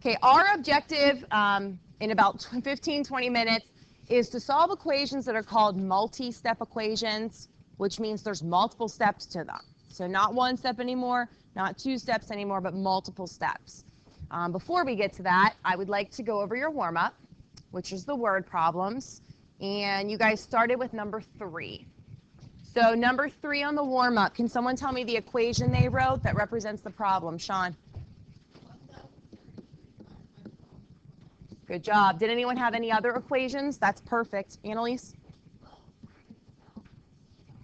Okay, our objective in about 15, 20 minutes is to solve equations that are called multi-step equations, which means there's multiple steps to them. So not one step anymore, not two steps anymore, but multiple steps. Before we get to that, I would like to go over your warm-up, which is the word problems. And you guys started with number 3. So number 3 on the warm-up, can someone tell me the equation they wrote that represents the problem? Sean? Good job. Did anyone have any other equations? That's perfect. Annalise?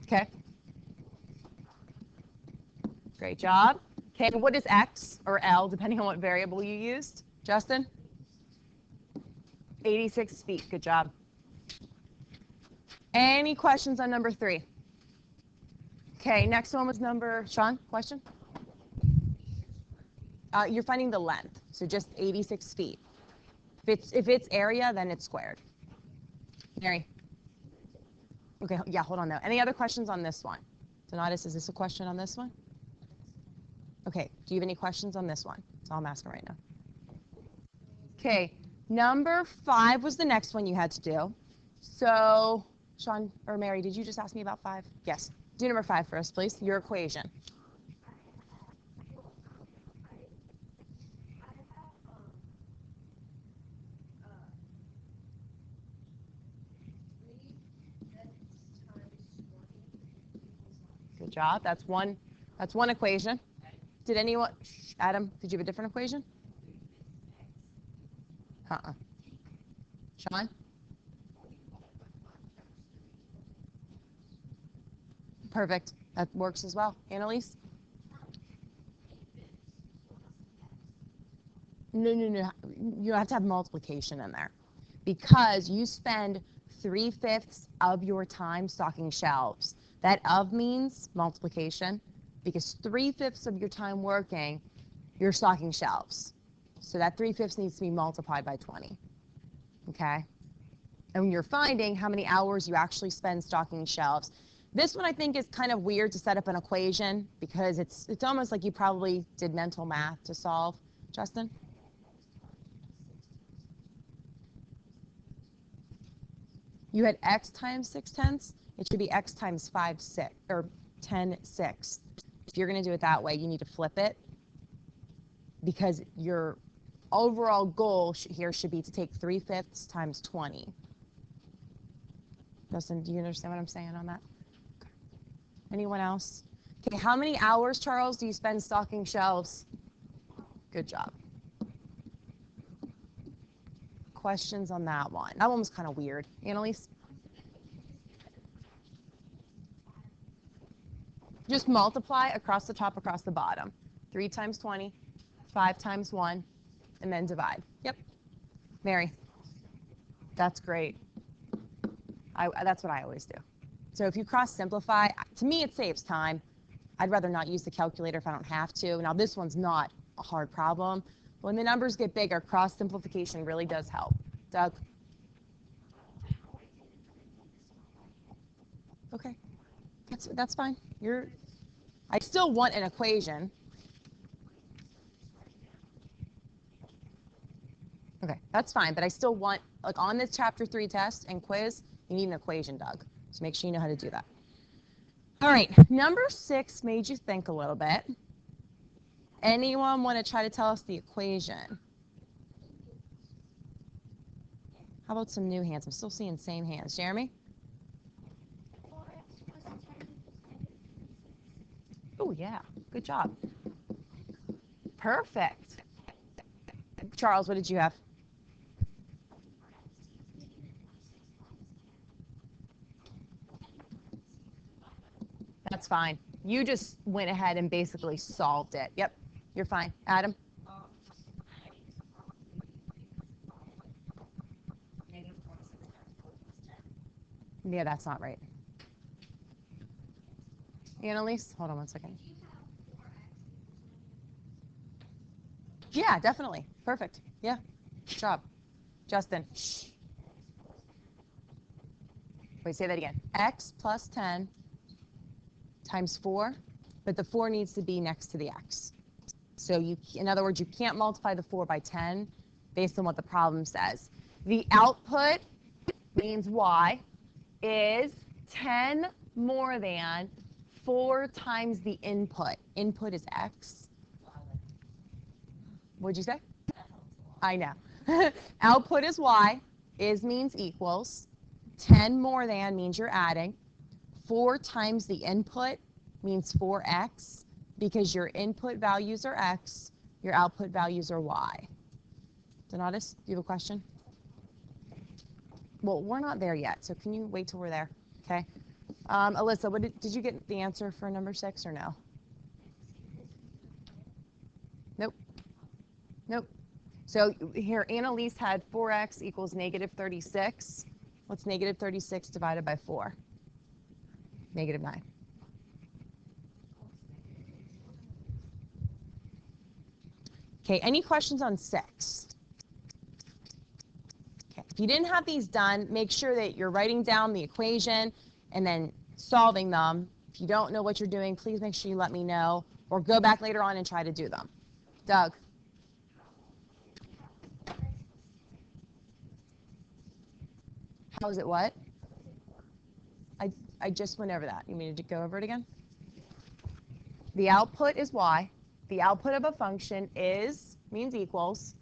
Okay. Great job. Okay, what is x or L, depending on what variable you used? Justin? 86 feet. Good job. Any questions on number 3? Okay, next one was number, Sean, question? You're finding the length, so just 86 feet. If it's area, then it's squared. Mary? Okay, yeah, hold on though. Any other questions on this one? Donatus, is this a question on this one? Okay, do you have any questions on this one? That's all I'm asking right now. Okay, number 5 was the next one you had to do. So, Sean or Mary, did you just ask me about 5? Yes. Do number 5 for us, please. Your equation. Good job. That's one equation. Did anyone, Adam, did you have a different equation? Sean? Perfect. That works as well. Annalise? No. You have to have multiplication in there because you spend 3/5 of your time stocking shelves. That of means multiplication because 3/5 of your time working, you're stocking shelves. So that 3/5 needs to be multiplied by 20. Okay? And when you're finding how many hours you actually spend stocking shelves, this one I think is kind of weird to set up an equation because it's almost like you probably did mental math to solve. Justin? You had x times 6/10. It should be x times 5/6 or 10/6. If you're going to do it that way, you need to flip it because your overall goal here should be to take 3/5 times 20. Justin, do you understand what I'm saying on that? Anyone else? Okay, how many hours, Charles, do you spend stocking shelves? Good job. Questions on that one? That one was kind of weird. Annalise? Just multiply across the top, across the bottom. 3 times 20, 5 times 1, and then divide. Yep. Mary? That's great. That's what I always do. So if you cross simplify, to me it saves time. I'd rather not use the calculator if I don't have to. Now this one's not a hard problem. When the numbers get bigger, cross simplification really does help. Doug? Okay. That's fine. I still want an equation. Okay, that's fine, but I still want, like on this chapter 3 test and quiz, you need an equation, Doug. So make sure you know how to do that. All right, number 6 made you think a little bit. Anyone want to try to tell us the equation? How about some new hands? I'm still seeing same hands. Jeremy? Oh, yeah. Good job. Perfect. Charles, what did you have? That's fine. You just went ahead and basically solved it. Yep, you're fine. Adam? Yeah, that's not right. Annalise? Hold on one second. Yeah, definitely. Perfect. Yeah. Good job. Justin? Wait, say that again. X plus 10 times 4, but the 4 needs to be next to the x. So in other words, you can't multiply the 4 by 10 based on what the problem says. The output means y is 10 more than 4 times the input. Input is x. What'd you say? I know. Output is y. Is means equals. 10 more than means you're adding. 4 times the input means 4x, because your input values are x, your output values are y. Donatus, do you have a question? Well, we're not there yet, so can you wait till we're there? Okay. Alyssa, what did you get the answer for number 6 or no? Nope. Nope. So here, Annalise had 4x equals negative 36. What's negative 36 divided by 4? Negative 9. Okay, any questions on 6? Okay, if you didn't have these done, make sure that you're writing down the equation and then solving them. If you don't know what you're doing, please make sure you let me know, or go back later on and try to do them. Doug? How is it what? I just went over that. You mean to go over it again? The output is y. The output of a function is, means equals,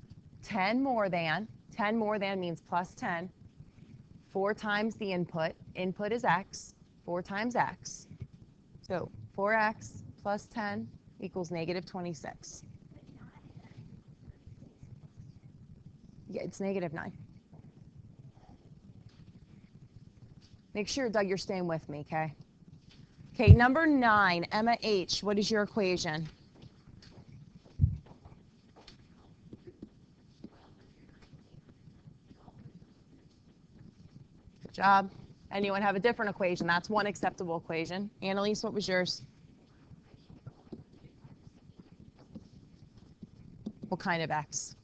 10 more than means plus 10, 4 times the input. Input is x, 4 times x. So 4x plus 10 equals negative 26. Yeah, it's negative 9. Make sure, Doug, you're staying with me, okay? Okay, number 9, Emma H., what is your equation? Good job. Anyone have a different equation? That's one acceptable equation. Annalise, what was yours? What kind of x?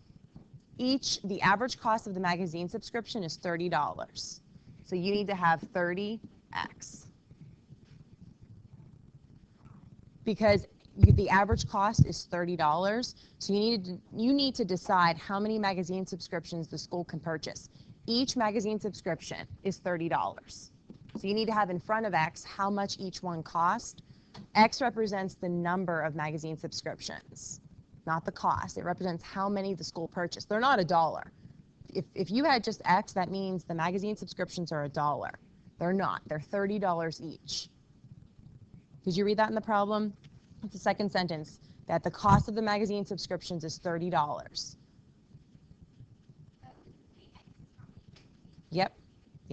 The average cost of the magazine subscription is $30. So you need to have 30x. Because the average cost is $30, so you need to decide how many magazine subscriptions the school can purchase. Each magazine subscription is $30. So you need to have in front of x how much each one cost. X represents the number of magazine subscriptions, not the cost. It represents how many the school purchased. They're not $1. If you had just x, that means the magazine subscriptions are $1. They're not. They're $30 each. Did you read that in the problem? It's the second sentence, that the cost of the magazine subscriptions is $30. Yep.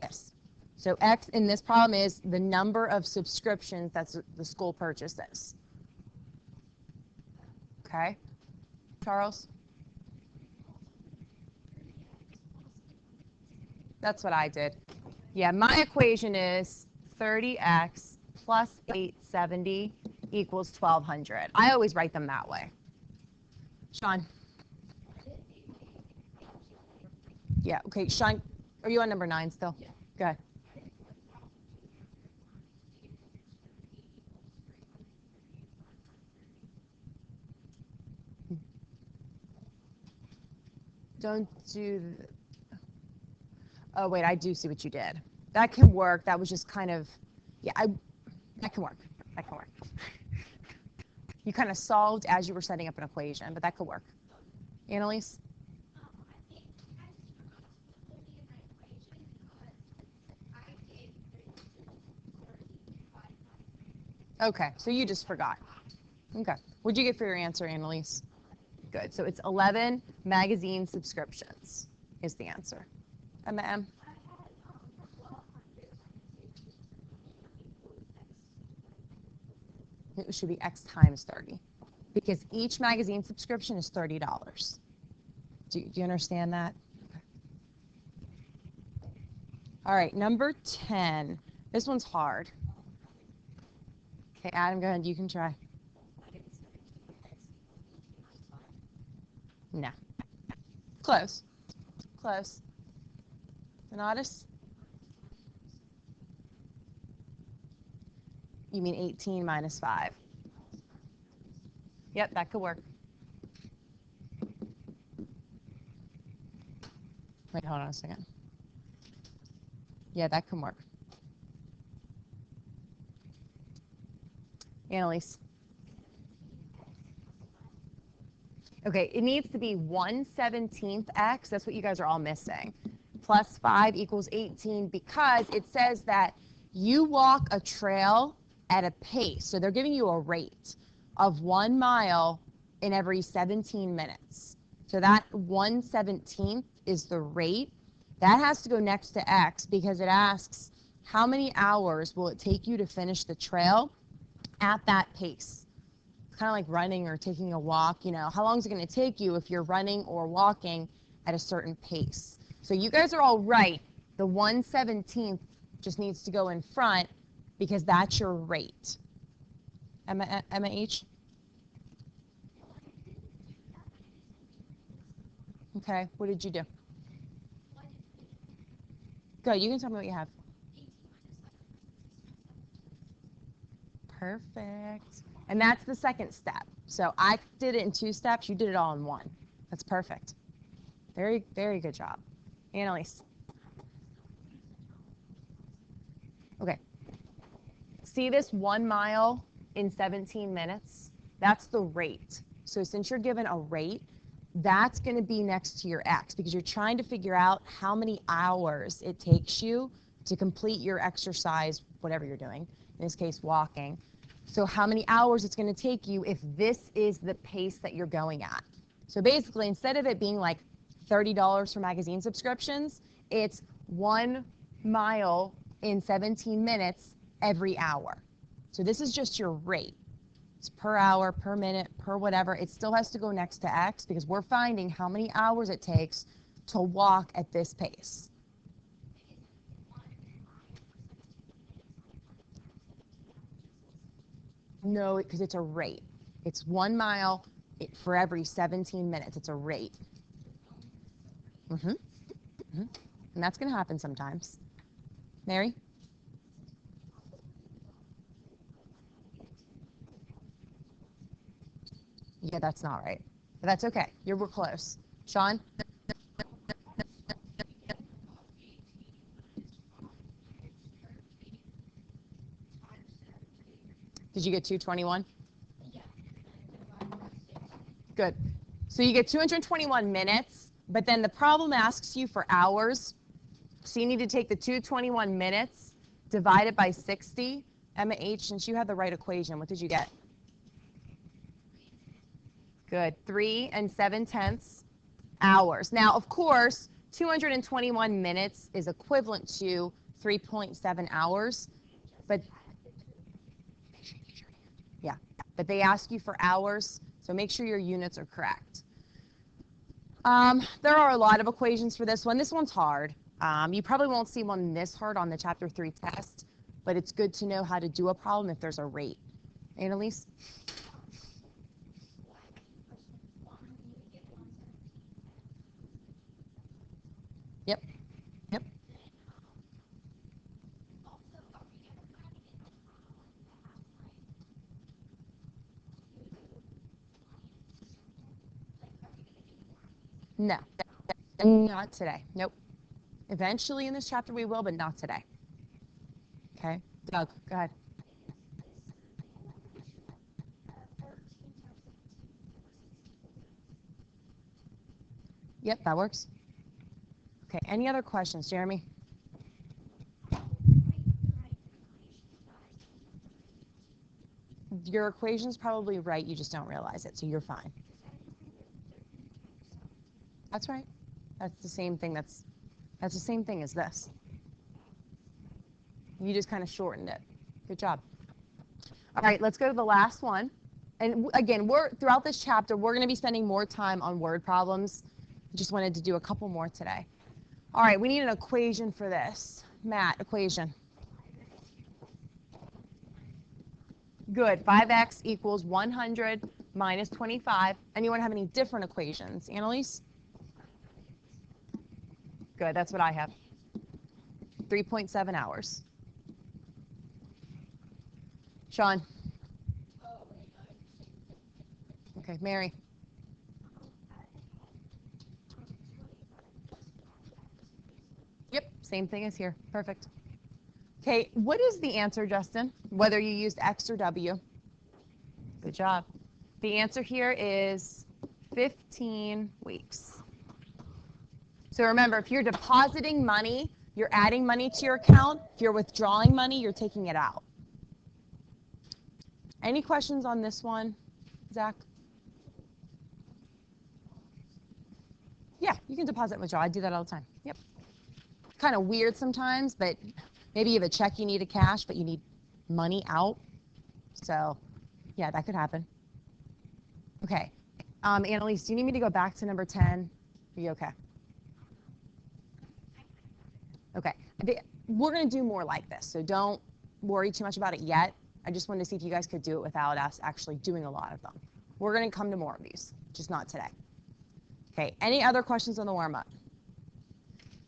Yes. So x in this problem is the number of subscriptions that the school purchases. Okay. Charles? That's what I did. Yeah, my equation is 30x plus 870 equals 1200. I always write them that way. Sean? Yeah, okay. Sean, are you on number 9 still? Yeah. Go ahead. Don't do oh, wait, I do see what you did. That can work. That was just kind of, yeah, that can work. That can work. You kind of solved as you were setting up an equation, but that could work. Annalise? Okay, so you just forgot. Okay. What'd you get for your answer, Annalise? Good. So it's 11 magazine subscriptions is the answer. M. It should be x times 30, because each magazine subscription is $30. Do you understand that? Okay. All right, number 10. This one's hard. Okay, Adam, go ahead. You can try. No. Close. Close. Donatus? You mean 18 minus 5. Yep, that could work. Wait, hold on a second. Yeah, that can work. Annalise. Okay, it needs to be 1/17 x. That's what you guys are all missing. Plus 5 equals 18 because it says that you walk a trail at a pace. So they're giving you a rate of 1 mile in every 17 minutes. So that 1/17 is the rate. That has to go next to x because it asks how many hours will it take you to finish the trail at that pace. It's kind of like running or taking a walk. You know, how long is it going to take you if you're running or walking at a certain pace? So you guys are all right. The 1/17 just needs to go in front because that's your rate. Emma H? Okay, what did you do? Go, you can tell me what you have. Perfect. And that's the second step. So I did it in 2 steps. You did it all in 1. That's perfect. Very, very good job. Annalise. Okay. See this 1 mile in 17 minutes? That's the rate. So since you're given a rate, that's going to be next to your x because you're trying to figure out how many hours it takes you to complete your exercise, whatever you're doing, in this case, walking. So how many hours it's going to take you if this is the pace that you're going at. So basically, instead of it being like $30 for magazine subscriptions, it's 1 mile in 17 minutes every hour. So this is just your rate. It's per hour, per minute, per whatever. It still has to go next to x because we're finding how many hours it takes to walk at this pace. No, because it's a rate. It's 1 mile for every 17 minutes. It's a rate. And that's going to happen sometimes. Mary? Yeah, that's not right. But that's okay. We're close. Sean? Did you get 221? Good. So you get 221 minutes, but then the problem asks you for hours. So you need to take the 221 minutes, divide it by 60. Emma H., since you had the right equation, what did you get? Good. 3 7/10 hours. Now, of course, 221 minutes is equivalent to 3.7 hours, but yeah, but they ask you for hours, so make sure your units are correct. There are a lot of equations for this one. This one's hard. You probably won't see one this hard on the Chapter 3 test, but it's good to know how to do a problem if there's a rate. Annalise? Yep. Yep. No, not today. Nope. Eventually in this chapter we will, but not today. Okay. Doug, go ahead. Yep, that works. Okay, any other questions, Jeremy? Your equation's probably right, you just don't realize it, so you're fine. That's right. That's the same thing that's the same thing as this. You just kind of shortened it. Good job. All right, let's go to the last one. And again, throughout this chapter, we're going to be spending more time on word problems. Just wanted to do a couple more today. All right, we need an equation for this. Matt, equation. Good. 5x equals 100 minus 25. Anyone have any different equations? Annalise? Good. That's what I have. 3.7 hours. Sean? Okay. Mary? same thing as here. Perfect. Okay, what is the answer, Justin? Whether you used X or W. Good job. The answer here is 15 weeks. So remember, if you're depositing money, you're adding money to your account. If you're withdrawing money, you're taking it out. Any questions on this one, Zach? Yeah, you can deposit and withdraw. I do that all the time. Yep. Kind of weird sometimes, but maybe you have a check you need to cash, but you need money out. So, yeah, that could happen. Okay. Annalise, do you need me to go back to number 10? Are you okay? Okay. We're going to do more like this, so don't worry too much about it yet. I just wanted to see if you guys could do it without us actually doing a lot of them. We're going to come to more of these, just not today. Okay, any other questions on the warm-up?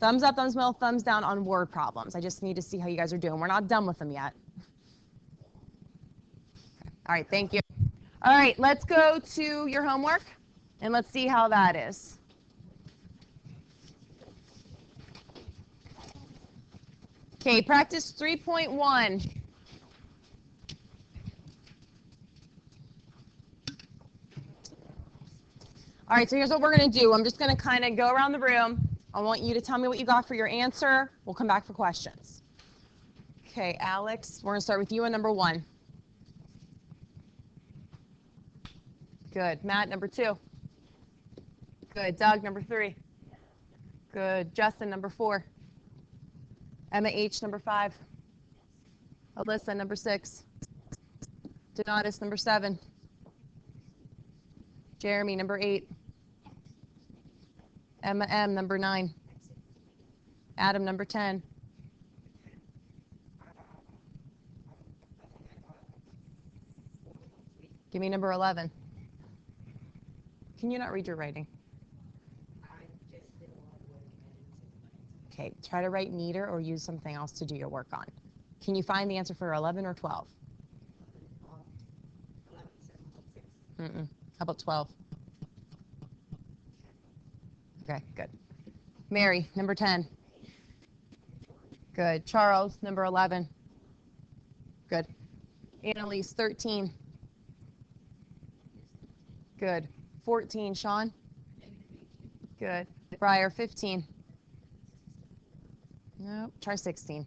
Thumbs up, thumbs middle, thumbs down on word problems. I just need to see how you guys are doing. We're not done with them yet. Okay. All right, thank you. All right, let's go to your homework, and let's see how that is. Okay, practice 3.1. All right, so here's what we're going to do. I'm just going to kind of go around the room. I want you to tell me what you got for your answer. We'll come back for questions. Okay, Alex, we're going to start with you on number 1. Good. Matt, number 2. Good. Doug, number 3. Good. Justin, number 4. Emma H, number 5. Alyssa, number 6. Donatus, number 7. Jeremy, number 8. Emma M, number 9. Adam, number 10. Give me number 11. Can you not read your writing? Okay, try to write neater or use something else to do your work on. Can you find the answer for 11 or 12? How about 12? Okay, good. Mary, number 10. Good. Charles, number 11. Good. Annalise, 13. Good. 14, Sean. Good. Briar, 15. Nope. Try 16.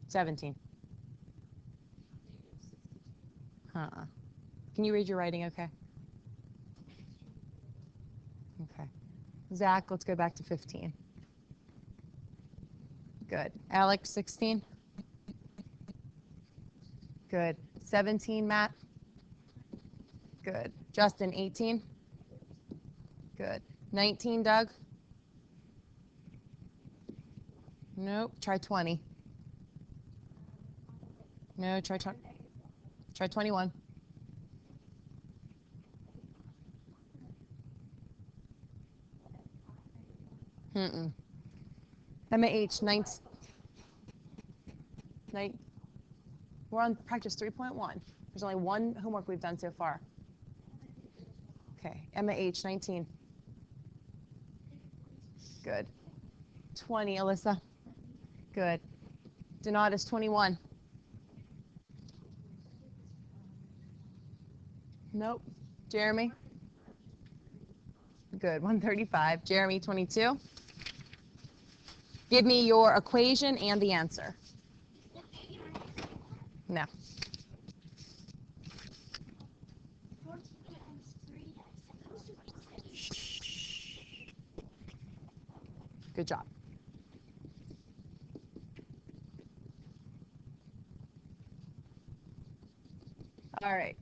17. Can you read your writing okay? Okay. Zach, let's go back to 15. Good. Alex, 16. Good. 17, Matt. Good. Justin, 18. Good. 19, Doug. Nope. Try 20. No, try 21. Emma H, 19. We're on practice 3.1. There's only one homework we've done so far. Okay, Emma H, 19. Good. 20, Alyssa. Good. Donatus, 21. Nope. Jeremy? Good, 135. Jeremy, 22. Give me your equation and the answer. No. Good job. All right.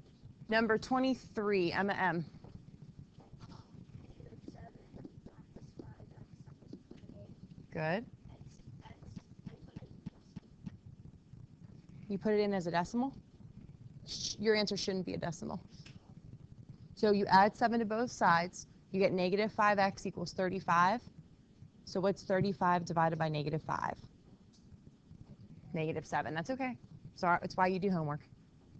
Number 23, Emma M. Good. You put it in as a decimal? Your answer shouldn't be a decimal. So you add 7 to both sides. You get negative 5x equals 35. So what's 35 divided by negative 5? Negative 7. That's okay. So it's why you do homework.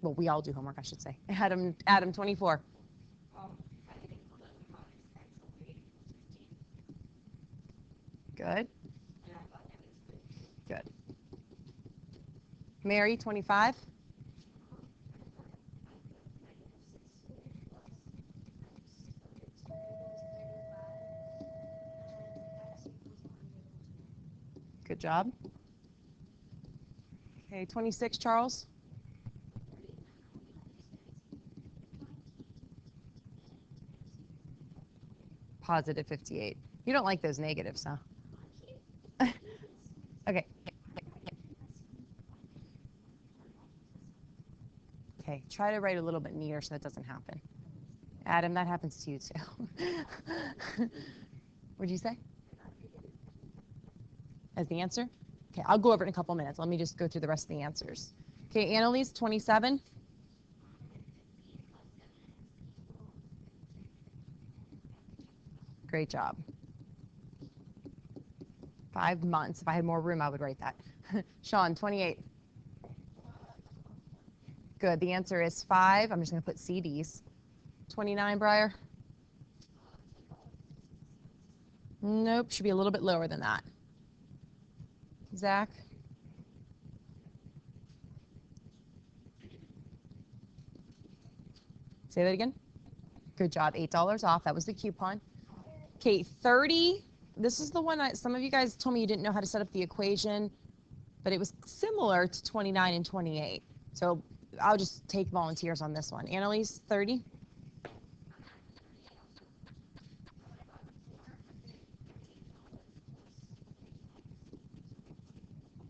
Well, we all do homework, I should say. Adam 24. Good. Good. Mary, 25. Good job. Okay, 26, Charles. Positive 58. You don't like those negatives, huh? Okay. Okay, try to write a little bit neater so that doesn't happen. Adam, that happens to you too. What'd you say? As the answer? Okay, I'll go over it in a couple minutes. Let me just go through the rest of the answers. Okay, Annalise, 27. Great job. 5 months. If I had more room, I would write that. Sean, 28. Good. The answer is 5. I'm just going to put CDs. 29, Briar. Nope, should be a little bit lower than that. Zach? Say that again. Good job. $8 off. That was the coupon. Okay, 30. This is the one some of you guys told me you didn't know how to set up the equation, but it was similar to 29 and 28. So I'll just take volunteers on this one. Annalise, 30.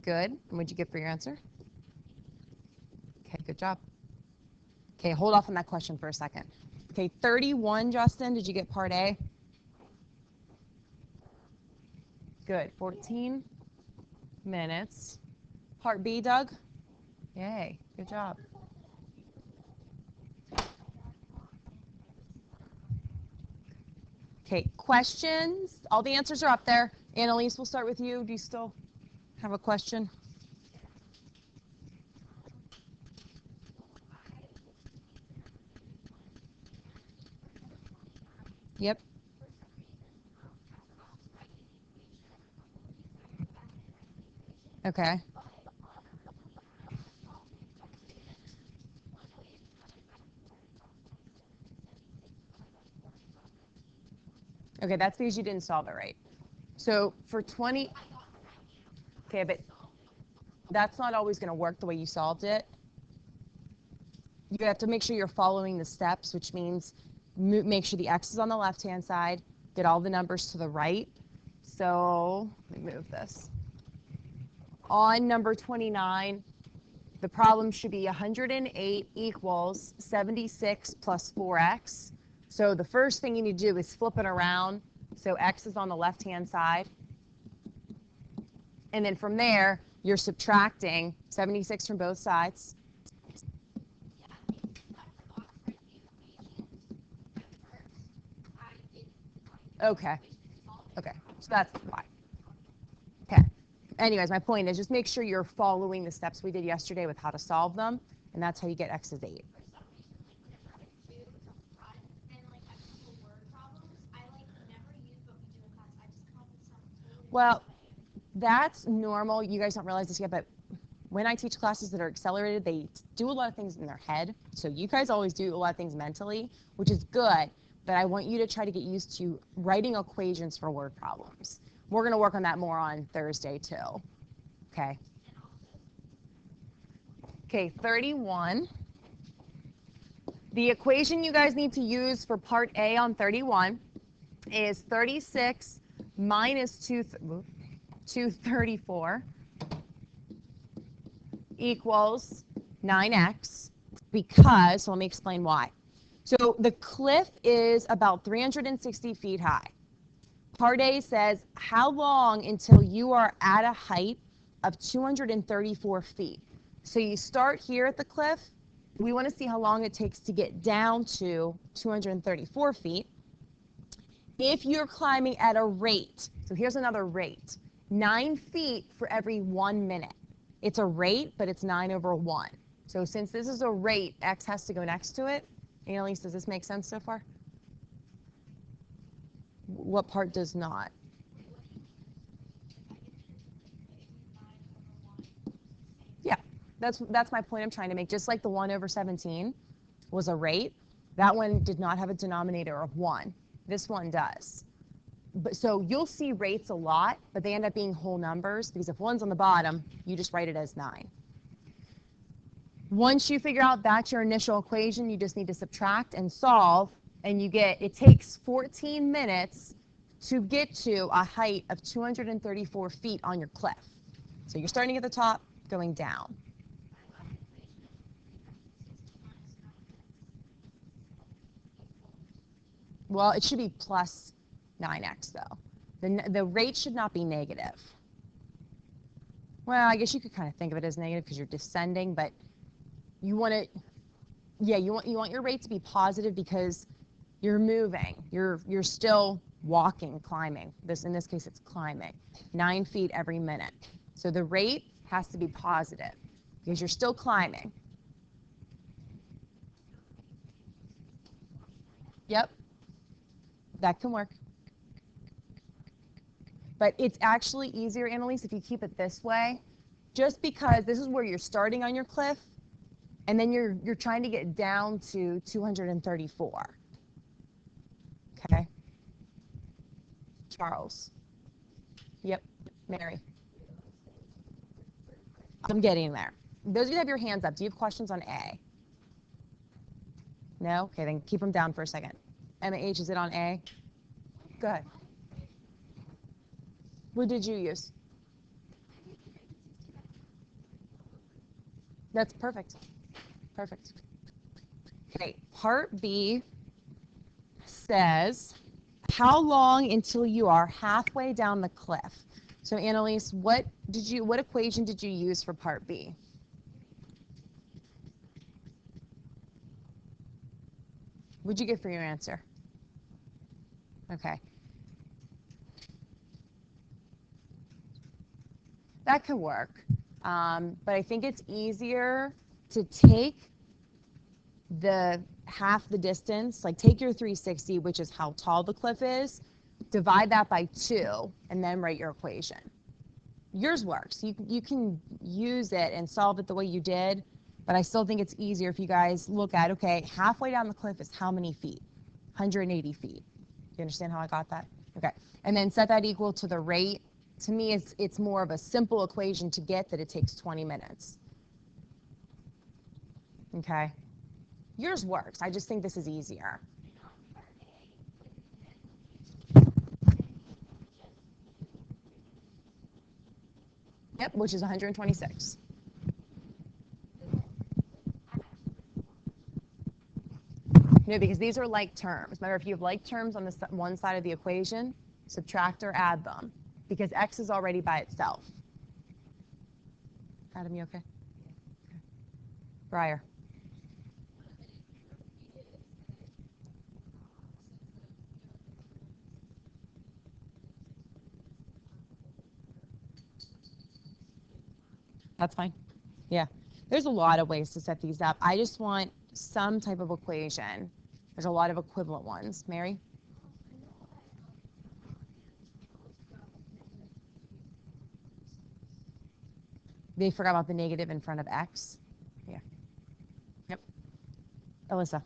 Good. And what'd you get for your answer? Okay, good job. Okay, hold off on that question for a second. Okay, 31, Justin, did you get part A? Good, 14 minutes. Part B, Doug? Yay, good job. Okay, questions? All the answers are up there. Annalise, we'll start with you. Do you still have a question? Yep. Okay. Okay, that's because you didn't solve it right. So for 20, okay, but that's not always going to work the way you solved it. You have to make sure you're following the steps, which means make sure the X is on the left-hand side, get all the numbers to the right. So let me move this. On number 29, the problem should be 108 equals 76 plus 4x. So the first thing you need to do is flip it around so X is on the left-hand side. And then from there, you're subtracting 76 from both sides. Okay. Okay. So that's why. Okay. Anyways, my point is just make sure you're following the steps we did yesterday with how to solve them, and that's how you get X is 8. Well, that's normal. You guys don't realize this yet, but when I teach classes that are accelerated, they do a lot of things in their head. So you guys always do a lot of things mentally, which is good, but I want you to try to get used to writing equations for word problems. We're going to work on that more on Thursday too. Okay. Okay, 31. The equation you guys need to use for part A on 31 is 36 minus 234 equals 9x because, so let me explain why. So the cliff is about 360 feet high. Part A says how long until you are at a height of 234 feet. So you start here at the cliff. We want to see how long it takes to get down to 234 feet. If you're climbing at a rate, so here's another rate, 9 feet for every 1 minute. It's a rate, but it's 9/1. So since this is a rate, X has to go next to it. Annalise, does this make sense so far? What part does not? That's my point I'm trying to make. Just like the 1/17 was a rate, that one did not have a denominator of 1. This one does. But so you'll see rates a lot, but they end up being whole numbers because if 1's on the bottom, you just write it as 9. Once you figure out that's your initial equation, you just need to subtract and solve, and you get, it takes 14 minutes to get to a height of 234 feet on your cliff. So you're starting at the top, going down. Well, it should be plus 9x though. The rate should not be negative. Well, I guess you could kind of think of it as negative because you're descending, but you want to, yeah, you want your rate to be positive because you're moving. You're still walking, climbing. In this case, it's climbing 9 feet every minute. So the rate has to be positive because you're still climbing. Yep, that can work. But it's actually easier, Annalise, if you keep it this way, just because this is where you're starting on your cliff, and then you're trying to get down to 234. Okay. Charles. Yep. Mary. I'm getting there. Those of you that have your hands up, do you have questions on A? No? Okay, then keep them down for a second. Emma H, is it on A? Go ahead. What did you use? That's perfect. Perfect. Okay, part B says, how long until you are halfway down the cliff? So Annalise, what equation did you use for part B? What'd you get for your answer? Okay. That could work, but I think it's easier to take the half the distance, like take your 360, which is how tall the cliff is, divide that by 2, and then write your equation. Yours works. You can use it and solve it the way you did, but I still think it's easier if you guys look at, okay, halfway down the cliff is how many feet? 180 feet. You understand how I got that? Okay, and then set that equal to the rate. To me, it's more of a simple equation to get that it takes 20 minutes. Okay. Yours works. I just think this is easier. Yep, which is 126. No, because these are like terms. Remember, if you have like terms on the one side of the equation, subtract or add them, because x is already by itself. Adam, you okay? Briar. That's fine. Yeah. There's a lot of ways to set these up. I just want some type of equation. There's a lot of equivalent ones. Mary? They forgot about the negative in front of x. Yeah. Yep. Alyssa?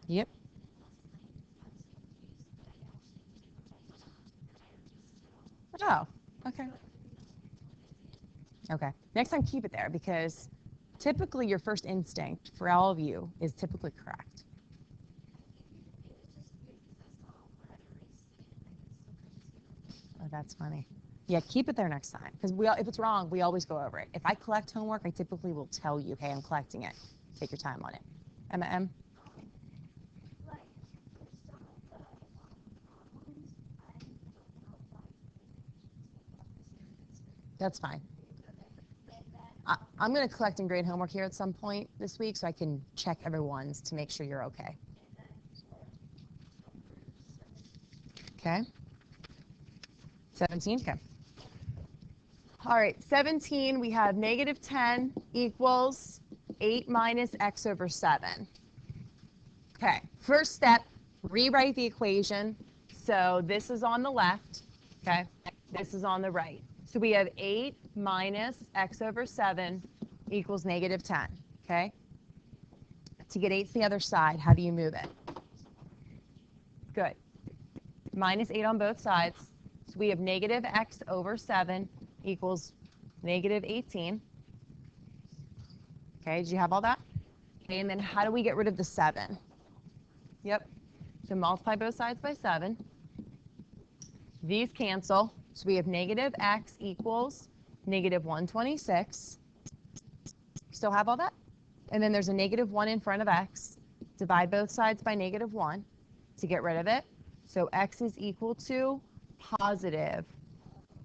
Yep. Oh, okay. Okay. Next time, keep it there because typically your first instinct for all of you is typically correct. Oh, that's funny. Yeah, keep it there next time because if it's wrong, we always go over it. If I collect homework, I typically will tell you, hey, I'm collecting it. Take your time on it. Emma M? That's fine. I'm going to collect and grade homework here at some point this week so I can check everyone's to make sure you're okay. Okay. 17, okay. All right, 17, we have negative 10 equals 8 minus x over 7. Okay, first step, rewrite the equation. So this is on the left, okay? This is on the right. So we have 8 minus x over 7 equals negative 10, okay? To get 8 to the other side, how do you move it? Good. Minus 8 on both sides. So we have negative x over 7 equals negative 18. Okay, did you have all that? Okay, and then how do we get rid of the 7? Yep. So multiply both sides by 7. These cancel. So we have negative x equals negative 126. Still have all that? And then there's a negative 1 in front of x. Divide both sides by negative 1 to get rid of it. So x is equal to positive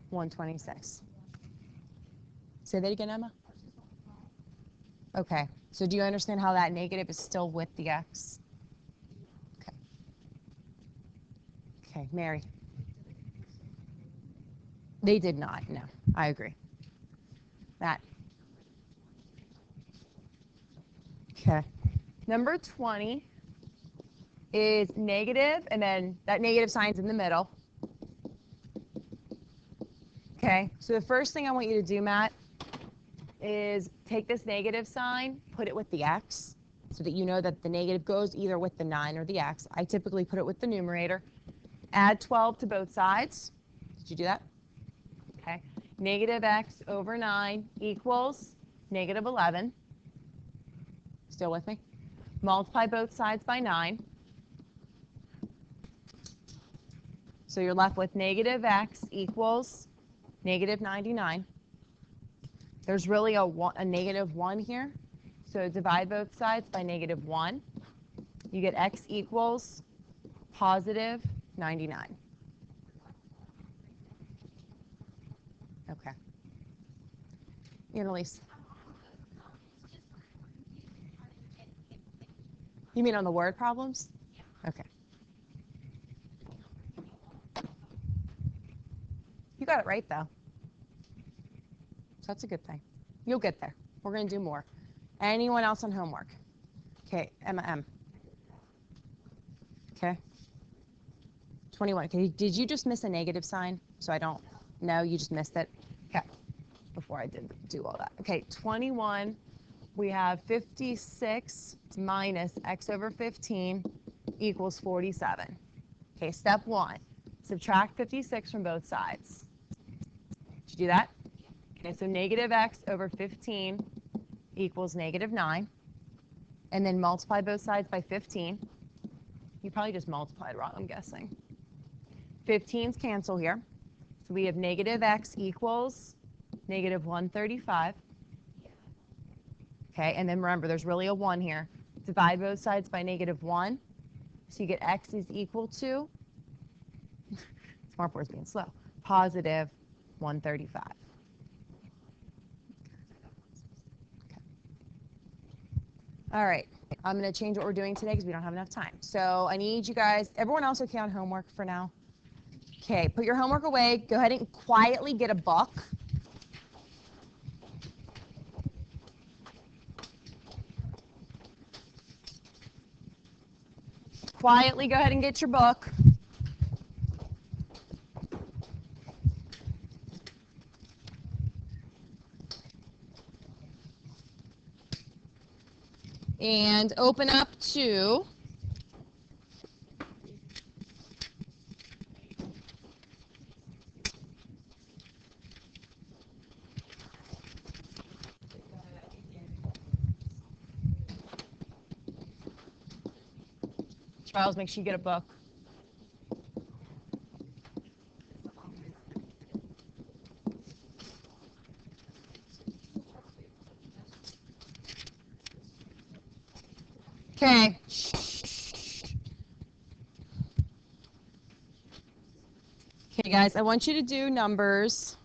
126. Say that again, Emma. Okay. So do you understand how that negative is still with the x? Okay. Okay, Mary. They did not. No, I agree. That. Okay. Number 20 is negative, and then that negative sign's in the middle. Okay, so the first thing I want you to do, Matt, is take this negative sign, put it with the x, so that you know that the negative goes either with the 9 or the x. I typically put it with the numerator. Add 12 to both sides. Did you do that? Okay. Negative x over 9 equals negative 11. Still with me? Multiply both sides by 9. So you're left with negative x equals negative 99. There's really a negative 1 here. So divide both sides by negative 1. You get x equals positive 99. Okay. Annalise. You mean on the word problems? Okay. You got it right, though. So that's a good thing. You'll get there. We're going to do more. Anyone else on homework? Okay, Emma M. Okay. 21. Okay, did you just miss a negative sign? So I don't know, you just missed it. Okay, before I did do all that. Okay, 21, we have 56 minus x over 15 equals 47. Okay, step 1, subtract 56 from both sides. Did you do that? Okay, so negative x over 15 equals negative 9. And then multiply both sides by 15. You probably just multiplied wrong, I'm guessing. 15's cancel here. So we have negative x equals negative 135. Okay, and then remember, there's really a 1 here. Divide both sides by negative 1. So you get x is equal to, SmartBoard's being slow, positive 135. Okay. All right, I'm going to change what we're doing today because we don't have enough time. So I need you guys, everyone else okay on homework for now? Okay, put your homework away. Go ahead and quietly get a book. Quietly go ahead and get your book. And open up to Charles, make sure you get a book. Okay. Okay, guys, I want you to do numbers.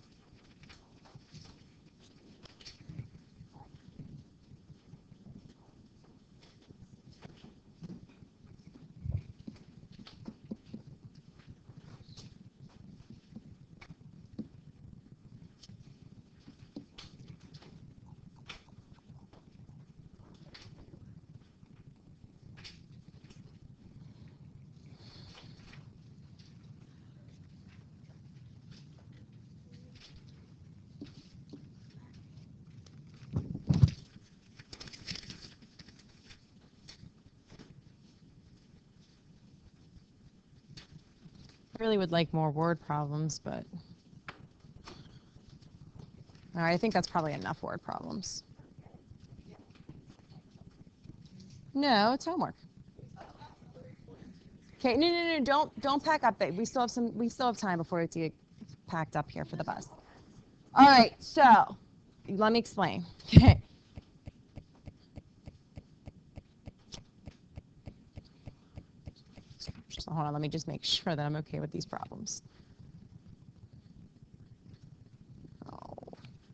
really would like more word problems, but all right, I think that's probably enough word problems. No, it's homework. Okay, no, don't pack up. We still have time before it's get packed up here for the bus. All right, so let me explain. Okay. So hold on, let me just make sure that I'm okay with these problems.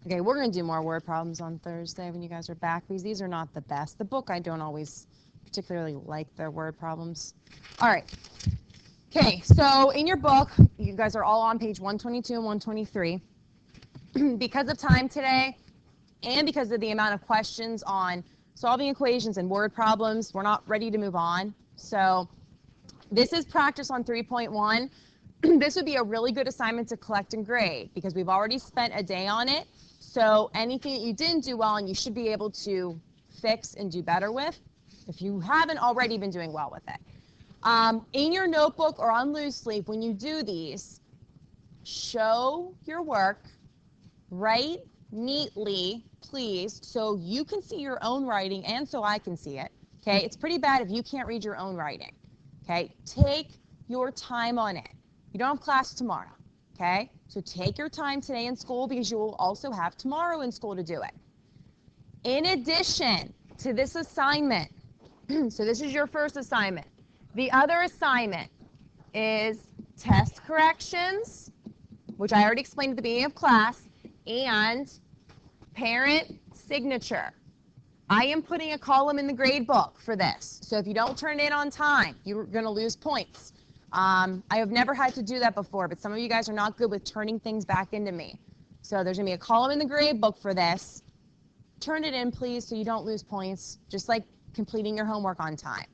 Okay, we're going to do more word problems on Thursday when you guys are back, because these are not the best. The book, I don't always particularly like their word problems. All right. Okay, so in your book, you guys are all on page 122 and 123. Because of time today, and because of the amount of questions on solving equations and word problems, we're not ready to move on. So this is practice on 3.1. This would be a really good assignment to collect and grade, because we've already spent a day on it. So anything that you didn't do well and you should be able to fix and do better with, if you haven't already been doing well with it. In your notebook or on loose leaf, when you do these, show your work, write neatly, please, so you can see your own writing and so I can see it. Okay, it's pretty bad if you can't read your own writing. Okay, take your time on it. You don't have class tomorrow. Okay, so take your time today in school, because you will also have tomorrow in school to do it. In addition to this assignment, so this is your first assignment. The other assignment is test corrections, which I already explained at the beginning of class, and parent signature. I am putting a column in the grade book for this. So if you don't turn it in on time, you're going to lose points. I have never had to do that before, but some of you guys are not good with turning things back into me. So there's going to be a column in the grade book for this. Turn it in, please, so you don't lose points, just like completing your homework on time.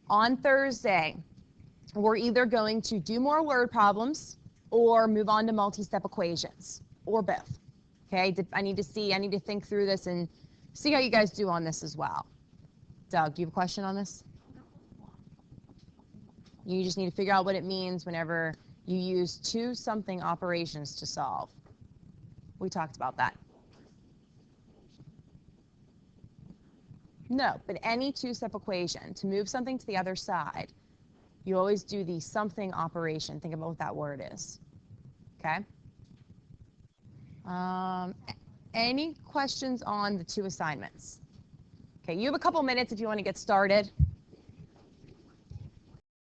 On Thursday, we're either going to do more word problems or move on to multi-step equations, or both. Okay, I need to think through this and see how you guys do on this as well. Doug, do you have a question on this? You just need to figure out what it means whenever you use two something operations to solve. We talked about that. No, but any two-step equation, to move something to the other side, you always do the something operation. Think about what that word is. Okay? Any questions on the two assignments? Okay, you have a couple minutes if you want to get started.